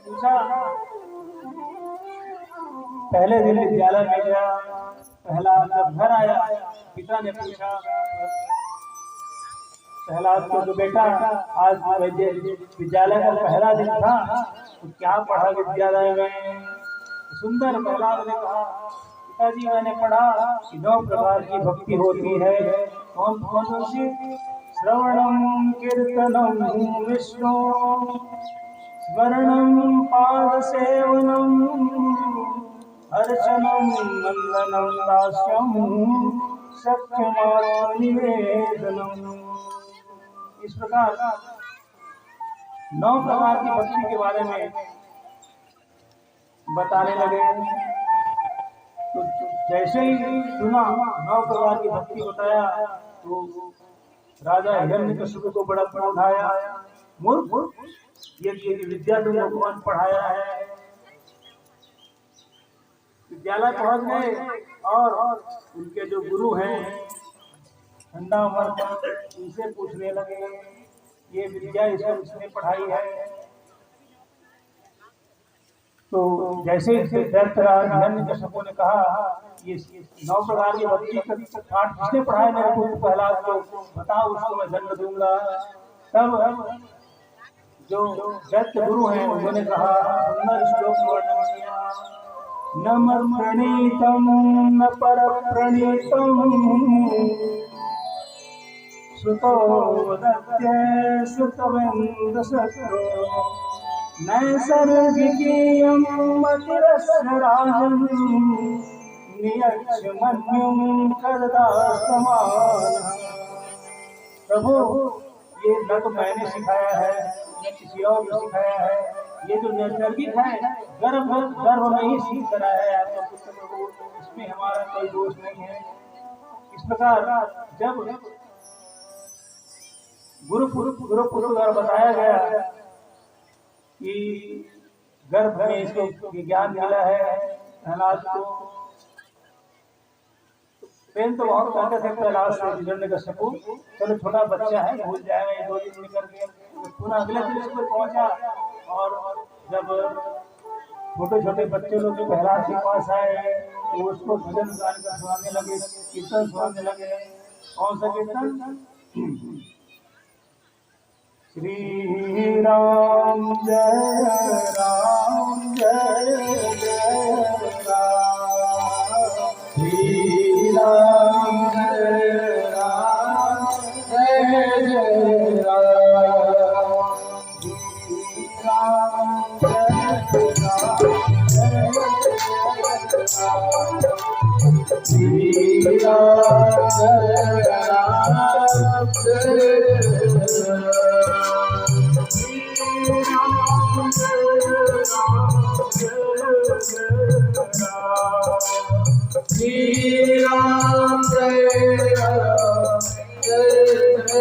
पूछा, पहले दिन विद्यालय में गया, प्रहलाद जब घर आया पिता ने पूछा प्रहलाद को तो बेटा आज विद्यालय का पहला दिन था तो क्या पढ़ा विद्यालय में? सुंदर प्रहलाद ने कहा पिताजी मैंने पढ़ा कि 9 प्रकार की भक्ति होती है। कौन कौन सी? श्रवणम कीर्तनम विष्णु, स्मरणम पाद सेवनम, अर्चनम वंदनम दास्यम, सत्यमात्म निवेदनम। इस प्रकार 9 प्रकार की भक्ति के बारे में बताने लगे। तो जैसे ही सुना 9 प्रकार की भक्ति बताया तो राजा हिरण्यकशिपु को बड़ा उठाया, मूर्ख, ये विद्या तुमको कौन पढ़ाया है? विद्यालय पहुंच गए और उनके जो गुरु हैं संडामन, उनसे पूछने लगे ये विद्या इसको किसने पढ़ाई है? तो जैसे हिरण्यकशिपु ने कहा ये 9 प्रकार की भक्ति का किसने पढ़ाया मेरे को प्रहलाद को, बताओ उसको मैं दंड दूंगा। तब जो दैत्य गुरु हैं उन्होंने कहा सुंदर श्लोक वर्णन किया, न मत प्रणीतम न पर प्रणीतम, सुतो दत्ते सुतवेन्द्र शत्रो, नैसर्गिकीयं मतिरस्य राजन्, नियच्छ मन्युं करदास्तमानः। प्रभु ये न तो मैंने सिखाया है न किसी और ने सिखाया है, ये जो नैसर्गिक है गर्भ में ही सीख करा है आपका पुत्र प्रभु, इसमें हमारा कोई दोष नहीं है। इस प्रकार जब गुरु पुत्र द्वारा बताया गया कि गर्भ में इसको ज्ञान मिला है प्रहलाद को, प्रेम तो बहुत करते थे प्रहलाद से हिरण्यकशिपु, चलो छोटा बच्चा है भूल जाएगा, ये 2 दिन निकल गया। पुनः अगले दिन स्कूल पहुंचा और जब छोटे छोटे बच्चे लोग जो प्रहलाद के पास आए तो उसको भजन गान कर सुनाने लगे, कीर्तन सुनाने लगे। कौन सा कीर्तन? श्री राम जय राम जय जय राम, श्री राम जय राम जय जय राम, श्री राम जय राम जय जय राम, श्री राम जय राम जय जय श्री राम जय राम जय जय राम,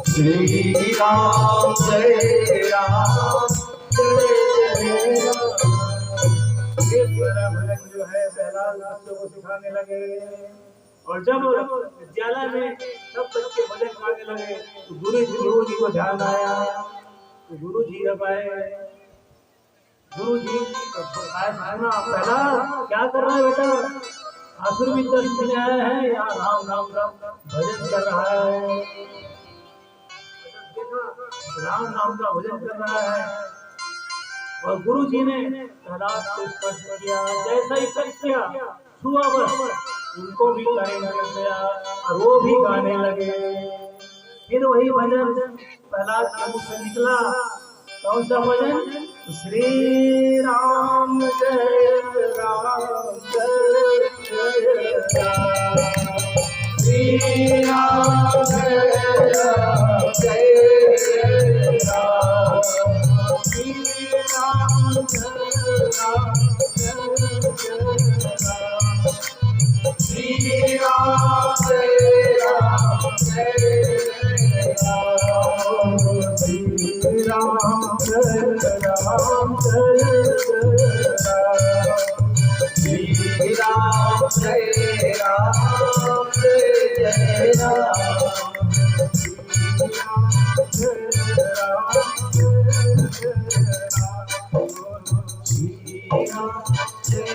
श्री राम जय राम जय जय राम। ये पूरा भजन जो है प्रहलाद बच्चों को सिखाने लगे। और जब विद्यालय में सब बच्चे भजन गाने लगे तो गुरु जी को ध्यान आया, तो गुरु जी जब आए, गुरु जी सुना प्रहलाद क्या कर रहा है बेटा? असुर विद्या सीखने आया है, यहाँ राम राम राम भजन कर रहा है, राम नाम का भजन कर रहा है। और गुरु जी ने प्रहलाद को स्पर्श किया, जैसा ही टच किया छुआ बस उनको भी करंट लग गया और वो भी गाने लगे। फिर वही भजन प्रहलाद के मुख से निकला, कौन सा भजन? श्री राम जय राम जय जय राम, श्री राम जय राम जय जय राम, श्री राम जय राम जय जय राम, श्री राम जय राम जय जय राम, श्री राम जय राम जय जय राम, श्री राम जय राम जय जय राम, श्री राम जय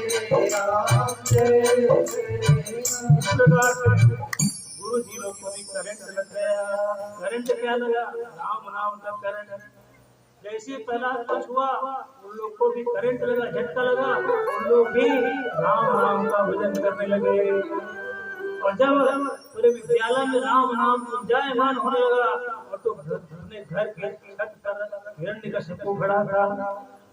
राम जय जय। गुरु जी लोग को भी करंट लग गया। करंट क्या लगा? राम नाम का करंट। जैसे प्रहलाद को छुआ उन लोग को भी करंट लगा, झटका लगा, उन लोग भी राम नाम का भजन करने लगे। और जब पूरे विद्यालय में राम नाम गुंजायमान होने लगा और तो अपने घर के छत पर हिरण्यकशिपु खड़ा था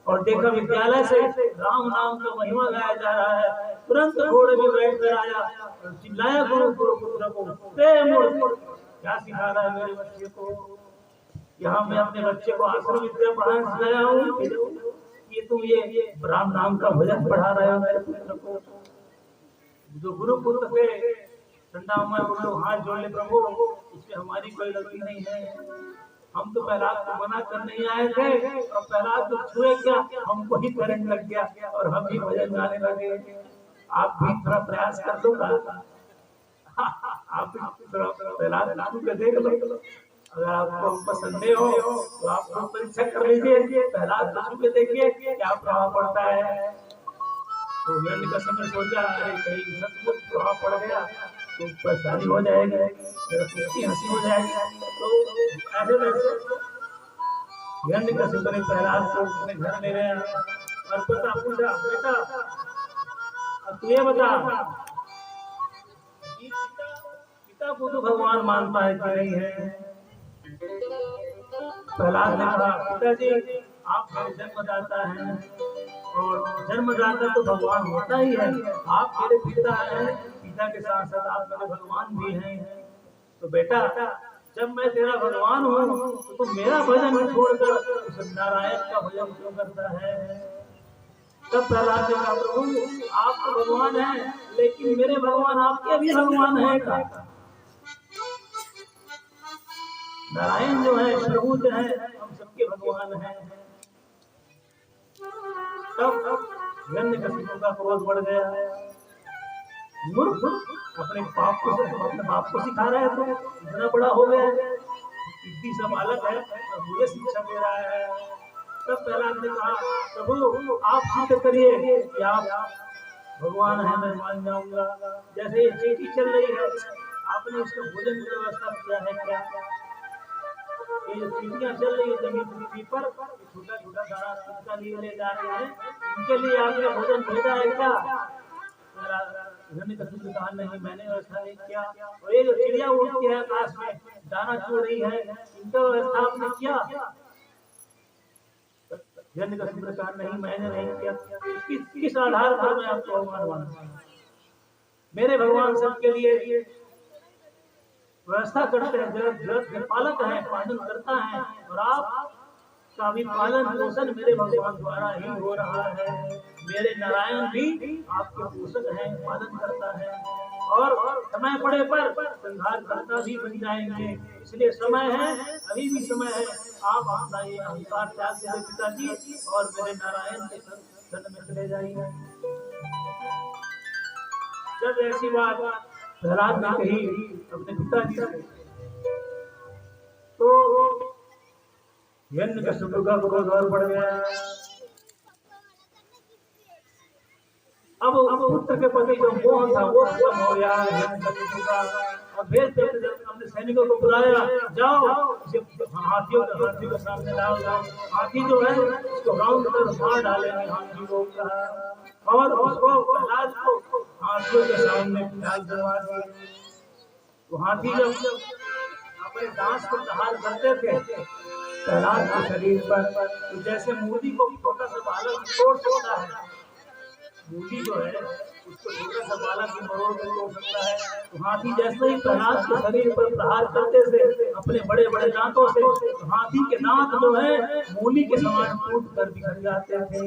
और देखा विद्यालय से राम नाम का महिमा गाया जा रहा है। तुरंत घोड़े में बैठ कर आया और चिल्लाया गुरु पुत्र को, क्या सिखा रहा है मेरे बच्चे को? यहाँ मैं अपने बच्चे को आश्रम विद्या पढ़ाने सिखाया हूँ, ये तुम ये राम नाम का भजन पढ़ा रहे हो मेरे पुत्र को। जो गुरु पुत्र थे ठंडा में वो लोग हाथ जोड़ ले, प्रभु इसमें हमारी कोई गलती नहीं है, हम तो प्रहलाद को मना कर नहीं आए थे और प्रहलाद को छुए क्या, हमको ही करंट लग गया और हम ही भजन गाने लगे। आप भी थोड़ा प्रयास कर लो, आप प्रहलाद छू के देख लो, अगर आपको हम संदेह हो तो आप परीक्षा कर लीजिए, प्रहलाद छू के देखिए क्या प्रभाव पड़ता है। तो हिरण्यकशिपु ने सोचा अरे कहीं सचमुच प्रभाव पड़ गया तो परेशानी हो जाएगी, हंसी हो जाएगी। तो ऐसे वैसे हिरण्यकशिपु ने प्रहलाद को अपने घर ले गया और पूछा बेटा अब तू ये बता पिता को तो भगवान मानता है कि नहीं है? प्रहलाद ने कहा पिताजी आप मेरे जन्मदाता हैं और जन्मदाता तो भगवान होता ही है, आप मेरे पिता हैं, पिता के साथ साथ आप मेरे भगवान भी हैं। तो बेटा जब मैं तेरा भगवान हूँ तो मेरा भजन छोड़कर उस नारायण का भजन क्यों करता है? तब प्रहलाद ने कहा प्रभु आप तो भगवान हैं लेकिन मेरे भगवान आपके भी भगवान हैं का? नारायण जो है प्रभु जो है हम सबके भगवान हैं। तब हिरण्यकशिपु का क्रोध बढ़ गया, मूर्ख अपने बाप को सिखा रहा है तो इतना बड़ा हो गया, इतनी सा बालक है और मुझे शिक्षा दे रहा है। तब प्रहलाद ने कहा प्रभु आप सिद्ध करिए कि आप भगवान है, मैं मान जाऊंगा। जैसे ये चीटी चल रही है आपने इसका भोजन की व्यवस्था किया है क्या? ये जो चीटियां चल रही है जमीन पृथ्वी पर छोटा छोटा दाना इनका लिए ले जा रहे हैं, इनके लिए आपने भोजन भेजा है क्या? हिरण्यकशिपु ने कहा नहीं मैंने व्यवस्था नहीं किया। और ये जो चिड़िया उड़ती है आकाश में दाना चुन रही है इनका व्यवस्था आपने किया? हिरण्यकशिपु ने कहा नहीं मैंने नहीं किया। किस आधार पर मैं आपको भगवान मानूं? मेरे भगवान सबके लिए व्यवस्था करते हैं, जगत के पालक हैं, पालन करता है और आप का भी पालन पोषण मेरे भगवान द्वारा ही हो रहा है। मेरे नारायण भी आपके पोषक हैं, पालन करता है और समय पड़े पर संहार करता भी बन जाएंगे। इसलिए समय है, अभी भी समय है, आप अपना ये अहंकार त्याग दीजिए पिताजी और मेरे नारायण के शरण में चले जाइए। जब ऐसी बात प्रहलाद ने कही अपने पिताजी से तो हिरण्यकशिपु का क्रोध और बढ़ गया। अब पुत्र के प्रति जो मोह था वो खत्म हो गया हिरण्यकशिपु का। और भेज देते अपने सैनिकों को बुलाया, जाओ इसे हाथियों के सामने लाओ, हाथी जो है उसको राउंड कर मार डालेंगे हाथी को कहा, और उसको प्रहलाद को हाथियों के सामने डाल दिया। तो हाथी जब अपने दांत को प्रहार करते थे प्रहलाद के शरीर पर, तो जैसे मूली को छोटा सा बालक तोड़ सकता है, मूली जो है उसको छोटा सा बालक भी मरोड़ के तोड़ सकता है, तो हाथी जैसे ही प्रहलाद के शरीर पर प्रहार करते थे अपने बड़े बड़े दांतों से, तो हाथी के दांत जो है मूली के समान टूट कर बिखर जाते थे।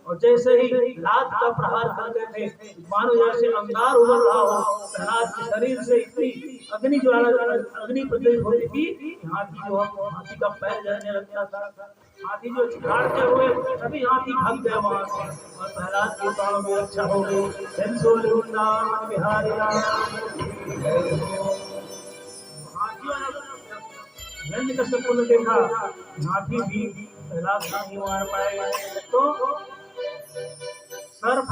और जैसे ही लात का प्रहार करते थे मानो जैसे अंगार उबल रहा हो, प्रहलाद के शरीर से इतनी अग्नि ज्वाला अग्नि प्रज्वलित होती थी, हाथी का पैर जलने लगता था। हाथी जो चिढ़ाते हुए सभी हाथी भाग गए वहां से, और प्रहलाद के प्राणों में रक्षा हो गई। बिहारी हिरण्यकश्यप ने देखा हाथी भी प्रहलाद को नहीं मार पाए, तो सर्प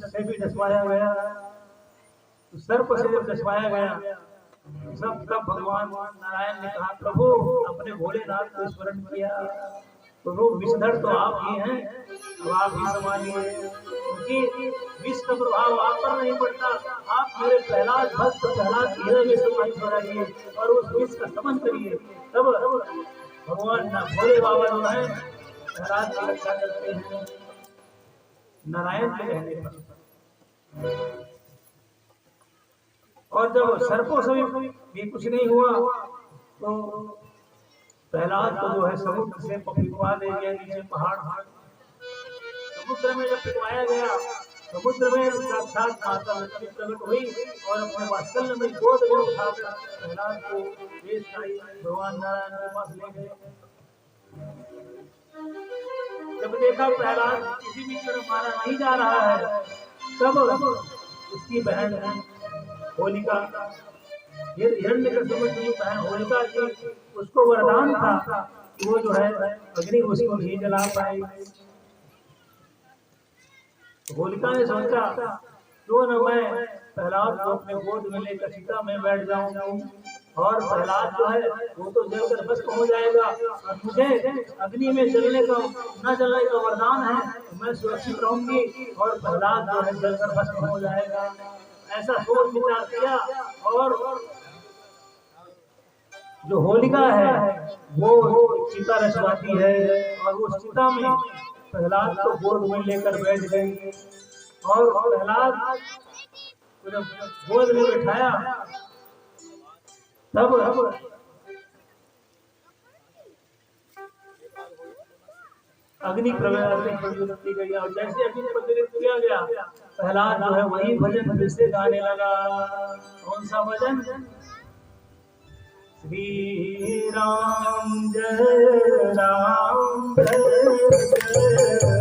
से भी डसवाया गया, सर्प से जब डसवाया गया सब तब भगवान नारायण ने कहा प्रभु अपने भोलेनाथ को स्मरण किया, प्रभु विषधर तो आप ही हैं, अब आप ही संभालिए, क्योंकि विष का प्रभाव आप पर नहीं पड़ता, आप मेरे प्रहलाद भक्त प्रहलाद के हृदय में समाहित हो जाइए और उस विष का दमन करिए। तब भगवान भोले बाबा जो है प्रहलाद की रक्षा करते हैं नारायण के कहने पर। और जब सर्पों से भी कुछ नहीं हुआ तो प्रहलाद को जो है समुद्र से पिघवा दे गया, नीचे पहाड़, समुद्र में जब पिघवाया गया, समुद्र में साक्षात माता लक्ष्मी प्रकट हुई और अपने वात्सल्य में गोद में उठाकर प्रहलाद को भगवान नारायण के पास ले गए। जब देखा प्रहलाद किसी भी तरह मारा नहीं जा रहा है, तब उसकी बहन होलिका, हिरण्यकश्यप की बहन होलिका की उसको वरदान था कि वो जो है अग्नि उसको नहीं जला पाएगी। होलिका ने सोचा क्यों न मैं प्रहलाद को अपने गोद में लेकर सीता में बैठ जाऊं, और प्रहलाद जो है वो तो जलकर भस्म हो जाएगा और मुझे अग्नि में जलने का न जलने का वरदान है, मैं सुरक्षित रहूंगी और प्रहलाद जो है जलकर भस्म हो जाएगा। ऐसा सोच विचार किया और जो होलिका है वो चिता रचवाती है और वो चिता में प्रहलाद को गोद में लेकर बैठ गई, और प्रहलाद गोद में बैठाया तब अग्नि प्रज्वलित की गई, और जैसे अग्नि प्रज्वलित किया गया प्रहलाद जो है वही भजन फिर से गाने लगा। कौन सा भजन? श्री राम जय राम जय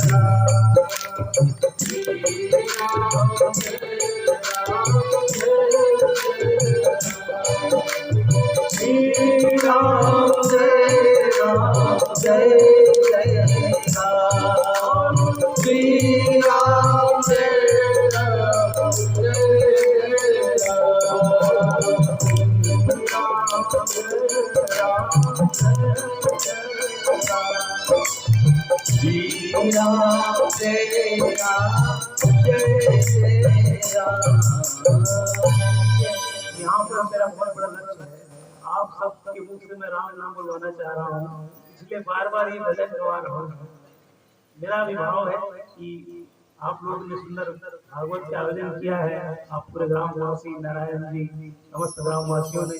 राम, श्री राम जय राम श्री राम जय राम जय जय राम, श्री राम जय राम जय श्री राम जय राम जय राम। यहाँ पर मेरा बहुत बड़ा लक्ष्य है, आप सबके मुख से मैं राम नाम बुलवाना चाह रहा हूँ, इसलिए बार बार ये भजन गवा रहा हूँ। मेरा भी भाव है कि आप लोगों ने सुंदर भागवत का आयोजन किया है, आप पूरे ग्रामवासी नारायण जी समस्त ग्रामवासियों ने,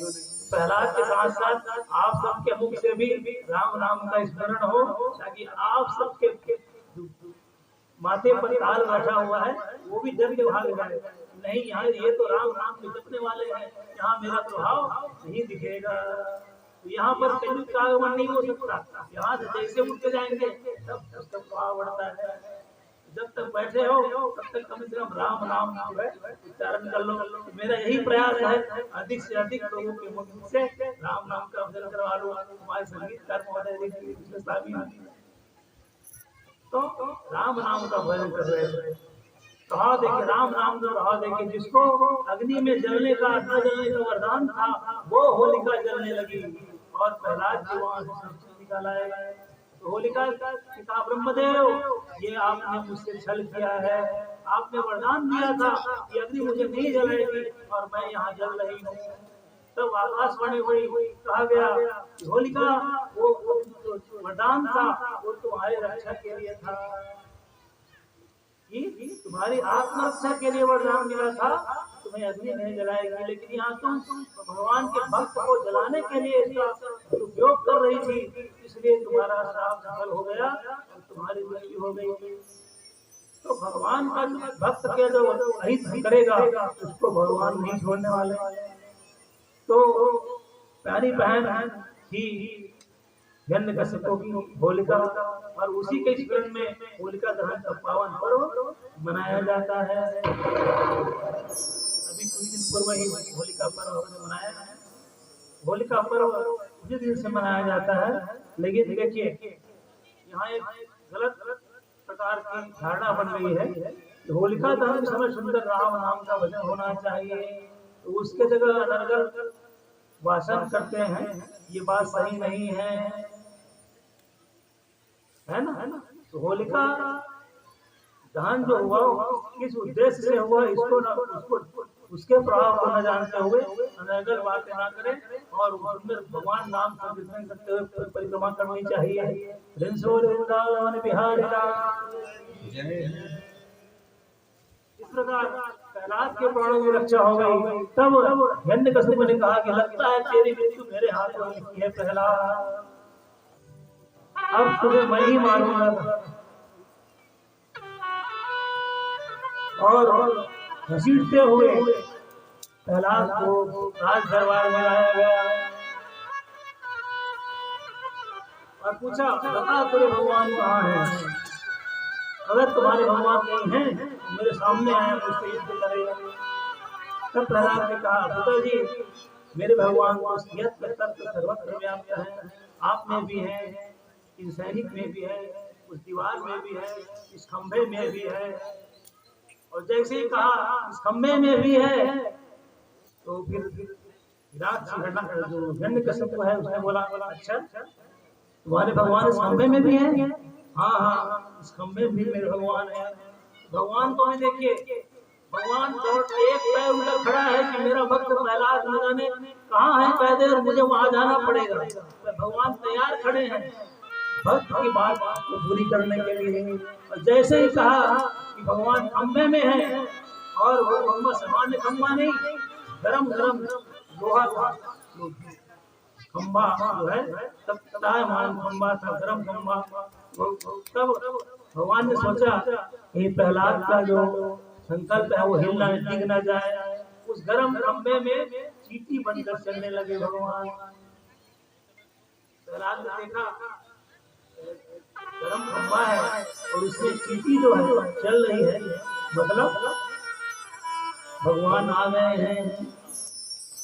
प्रहलाद के साथ साथ आप सबके मुख से भी राम नाम का स्मरण हो, ताकि आप सबके माथे पर ताल बैठा हुआ है वो भी डर के भाग जाए, नहीं यहाँ ये तो राम नाम के जपने वाले हैं, यहाँ मेरा प्रभाव नहीं दिखेगा। तो यहाँ पर कलयुग का आगमन नहीं हो सकता, यहाँ से जैसे उठ के जाएंगे तब उसका प्रभाव बढ़ता है। जब तक बैठे हो तब तक कम से कम राम नाम उच्चारण कर लो। मेरा यही प्रयास है अधिक से अधिक लोगों के मुख से राम नाम का उच्चारण करवा लो। हमारे संगीतकार महोदय तो राम नाम का भजन कर रहे थे, कहा देखिए राम नाम जो रहा देखिए, जिसको अग्नि में जलने का न जलने का वरदान था, वो होलिका जलने लगी और प्रहलाद जी वहां से सब निकाल आए। तो होलिका पिता ब्रह्मदेव, ये आपने मुझसे छल किया है, आपने वरदान दिया था कि अग्नि मुझे नहीं जलाएगी और मैं यहाँ जल रही हूँ। तब आकाशवाणी हुई, कहा गया कि होलिका वो वरदान था वो तुम्हारी रक्षा के लिए था, कि तुम्हारी आत्मरक्षा के लिए वरदान मिला था, तुम्हें अग्नि नहीं जलाएगी, लेकिन यहाँ तुम भगवान के भक्त को जलाने के लिए इसका उपयोग कर रही थी, इसलिए तुम्हारा श्राप सफल हो गया और तुम्हारी मृत्यु हो गई। तो भगवान का भक्त के जो अहित करेगा उसको भगवान नहीं छोड़ने वाले। तो प्यारी बहन थी हिरण्यकशिपु की होलिका, और उसी के स्मरण में होलिका दहन का पावन पर्व मनाया जाता है। अभी कुछ दिन पूर्व ही होलिका पर्व हमने मनाया है। होलिका पर्व उसी दिन से मनाया जाता है, लेकिन देखिए यहाँ एक गलत प्रकार की धारणा बन गई है कि होलिका दहन के समय सुंदर राम नाम का भजन होना चाहिए, तो उसके जगह अनर्गल भाषण करते हैं, ये बात सही नहीं है ना। तो होलिका दहन जो हुआ किस उद्देश्य से हुआ, इसको न उसको उसके प्रभाव को न जानते हुए अनर्गल बातें ना करें और भगवान नाम संकीर्तन करते हुए परिक्रमा करनी चाहिए। बिहारी इस प्रकार प्रहलाद के प्राणों की रक्षा हो गई। तब हिरण्यकशिपु ने कहा कि लगता है तेरी मृत्यु मेरे हाथों में है प्रहलाद, अब तुम्हें मैं ही मारूंगा। और घसीटते हुए प्रहलाद को राज दरबार में लाया गया और पूछा बता तेरे भगवान कहाँ हैं, अगर तुम्हारे भगवान नहीं हैं मेरे सामने आए मुझसे युद्ध करेगा। तब प्रहलाद ने कहा पिता जी मेरे भगवान को सर्वत्र व्याप्त है, आप में भी है, इस सैनिक में भी है, उस दीवार में भी है, इस खंभे में भी है। और जैसे ही कहा इस खंभे में भी है, तो फिर जो हिरण्यकशिपु है उसने बोला अच्छा तुम्हारे भगवान इस खंभे में भी है? हाँ हाँ इस खंभे में भी मेरे भगवान है। भगवान को देखिए, भगवान एक पैर उल्टा खड़ा है कि मेरा भक्त प्रहलाद न जाने कहाँ है पैदे और मुझे वहां जाना पड़ेगा। भगवान तैयार खड़े हैं भक्त की बात को पूरी करने के लिए। और जैसे ही कहा कि भगवान खंभे में है, और वो खंभा सामान्य खंभा नहीं, गरम गरम लोहा था खंभा जो है, तब मान खंभा था, गरम खंभा। तब भगवान ने सोचा कि प्रहलाद का जो संकल्प है वो हिलना टिक न जाए, उस गरम खंभे में चींटी बनकर चलने लगे भगवान। प्रहलाद ने देखा गरम खंभा है और उसमें चींटी जो है चल रही है, मतलब भगवान आ गए हैं।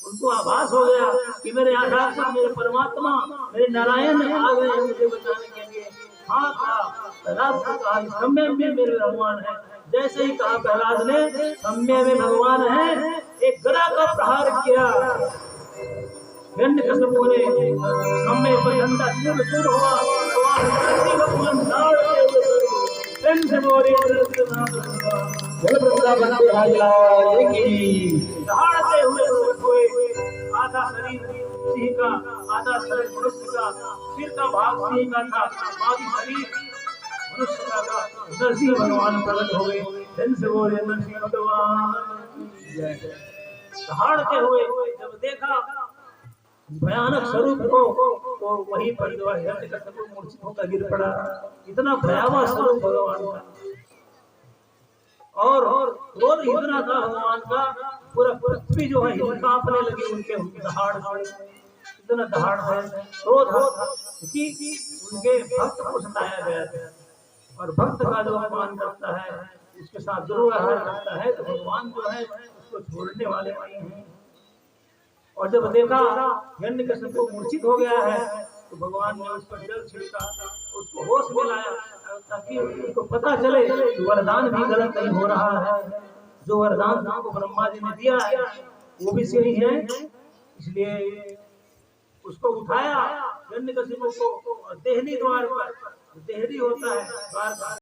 उनको आभास हो गया कि मेरे आध्यात्म मेरे परमात्मा मेरे नारायण आ गए हैं मुझे बचाने के लिए। हाँ था प्रहलाद ने कहा खंभे में मेरे भगवान है। जैसे ही कहा प्रहलाद ने खंभे में भगवान है, एक गदा का प्रहार किया। हिरण्यकशिपु ने खंभे पर डंडा चूर हुआ, दहाड़ते हुए आधा शरीर सिंह का, आधा शरीर मनुष्य का, सिर का भाग सिंह का था, बाकी शरीर मनुष्य का था। नरसिंह भगवान प्रकट हो गए। नरसिंह भगवान दहाड़ते हुए जब देखा भयानक स्वरूप को, तो वहीं पर जो है हिरण्यकशिपु मूर्छित होकर गिर पड़ा। इतना भयावह स्वरूप भगवान का, और क्रोध इतना था भगवान का, पूरा पृथ्वी जो है कांपने लगी उनके दहाड़ से। इतना दहाड़ है, क्रोध कि उनके भक्त को सताया गया था, और भक्त का जो अपमान करता है उसके साथ दुर्व्यवहार करता है तो भगवान जो है उसको छोड़ने वाले नहीं हैं। और जब देखा हिरण्यकशिपु मूर्छित हो गया है तो भगवान ने उस पर जल छिड़का, उसको होश में लाया, ताकि उसको पता चले कि वरदान भी गलत नहीं हो रहा है, जो वरदान को ब्रह्मा जी ने दिया है वो भी सही है। इसलिए उसको उठाया हिरण्यकशिपु को, देहनी द्वार पर, देहरी होता है द्वार